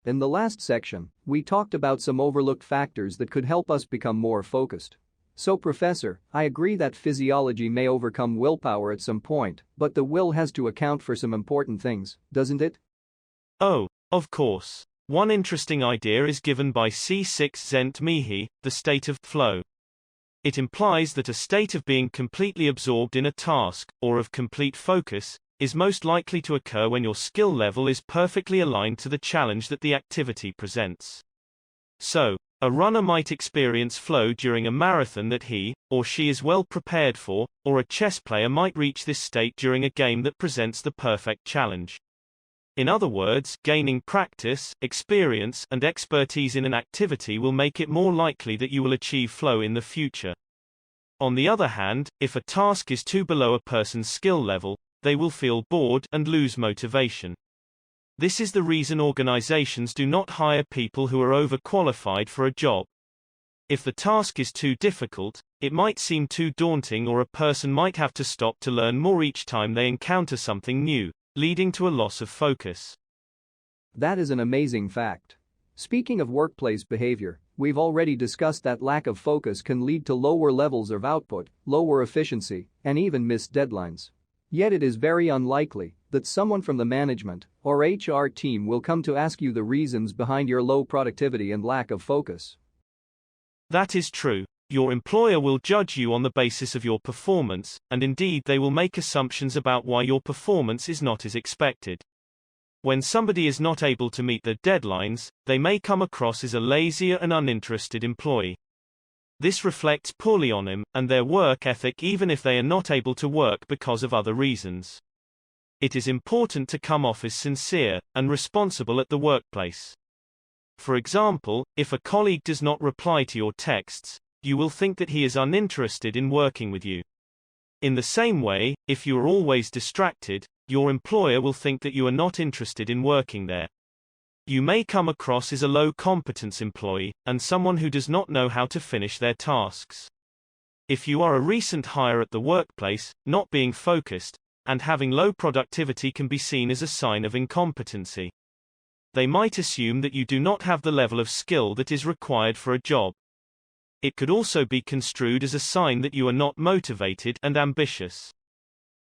In the last section, we talked about some overlooked factors that could help us become more focused. So Professor, I agree that physiology may overcome willpower at some point, but the will has to account for some important things, doesn't it? Oh, of course. One interesting idea is given by C6Zent-Mehi, the state of flow. It implies that a state of being completely absorbed in a task, or of complete focus, is most likely to occur when your skill level is perfectly aligned to the challenge that the activity presents. So, a runner might experience flow during a marathon that he or she is well prepared for, or a chess player might reach this state during a game that presents the perfect challenge. In other words, gaining practice, experience, and expertise in an activity will make it more likely that you will achieve flow in the future. On the other hand, if a task is too below a person's skill level, they will feel bored and lose motivation. This is the reason organizations do not hire people who are overqualified for a job. If the task is too difficult, it might seem too daunting, or a person might have to stop to learn more each time they encounter something new, leading to a loss of focus. That is an amazing fact. Speaking of workplace behavior, we've already discussed that lack of focus can lead to lower levels of output, lower efficiency, and even missed deadlines. Yet it is very unlikely that someone from the management or HR team will come to ask you the reasons behind your low productivity and lack of focus. That is true. Your employer will judge you on the basis of your performance, and indeed they will make assumptions about why your performance is not as expected. When somebody is not able to meet their deadlines, they may come across as a lazy and uninterested employee. This reflects poorly on him and their work ethic, even if they are not able to work because of other reasons. It is important to come off as sincere and responsible at the workplace. For example, if a colleague does not reply to your texts, you will think that he is uninterested in working with you. In the same way, if you are always distracted, your employer will think that you are not interested in working there. You may come across as a low-competence employee, and someone who does not know how to finish their tasks. If you are a recent hire at the workplace, not being focused, and having low productivity can be seen as a sign of incompetency. They might assume that you do not have the level of skill that is required for a job. It could also be construed as a sign that you are not motivated and ambitious.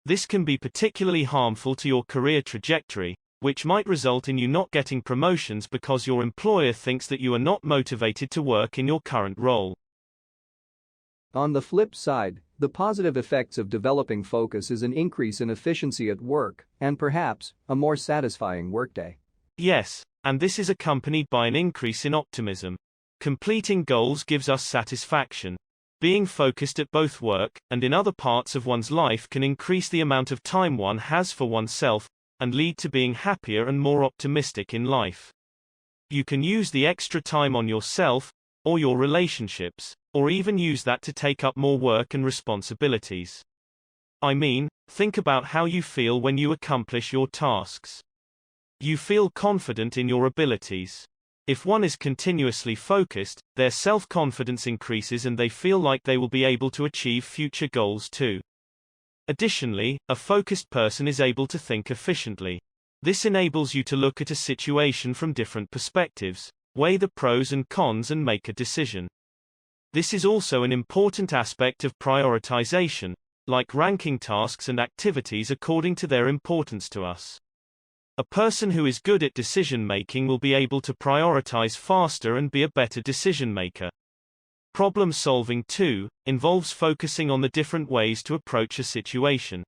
This can be particularly harmful to your career trajectory, which might result in you not getting promotions because your employer thinks that you are not motivated to work in your current role. On the flip side, the positive effects of developing focus is an increase in efficiency at work and perhaps a more satisfying workday. Yes, and this is accompanied by an increase in optimism. Completing goals gives us satisfaction. Being focused at both work and in other parts of one's life can increase the amount of time one has for oneself and lead to being happier and more optimistic in life. You can use the extra time on yourself, or your relationships, or even use that to take up more work and responsibilities. I mean, think about how you feel when you accomplish your tasks. You feel confident in your abilities. If one is continuously focused, their self-confidence increases and they feel like they will be able to achieve future goals too. Additionally, a focused person is able to think efficiently. This enables you to look at a situation from different perspectives, weigh the pros and cons and make a decision. This is also an important aspect of prioritization, like ranking tasks and activities according to their importance to us. A person who is good at decision-making will be able to prioritize faster and be a better decision-maker. Problem-solving, too, involves focusing on the different ways to approach a situation.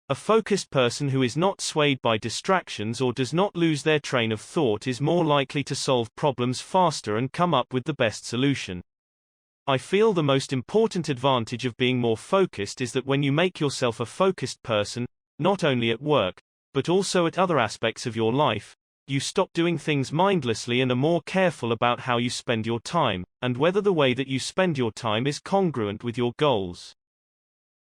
A focused person who is not swayed by distractions or does not lose their train of thought is more likely to solve problems faster and come up with the best solution. I feel the most important advantage of being more focused is that when you make yourself a focused person, not only at work, but also at other aspects of your life, you stop doing things mindlessly and are more careful about how you spend your time, and whether the way that you spend your time is congruent with your goals.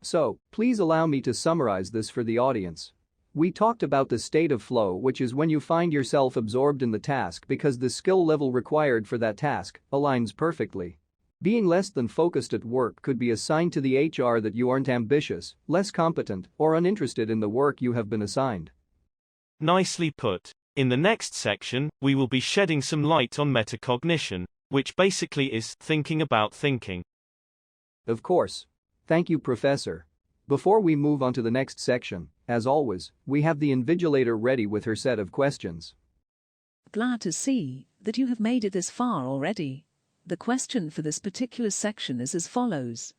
So, please allow me to summarize this for the audience. We talked about the state of flow, which is when you find yourself absorbed in the task because the skill level required for that task aligns perfectly. Being less than focused at work could be a sign to the HR that you aren't ambitious, less competent, or uninterested in the work you have been assigned. Nicely put. In the next section, we will be shedding some light on metacognition, which basically is thinking about thinking. Of course. Thank you, Professor. Before we move on to the next section, as always, we have the invigilator ready with her set of questions. Glad to see that you have made it this far already. The question for this particular section is as follows.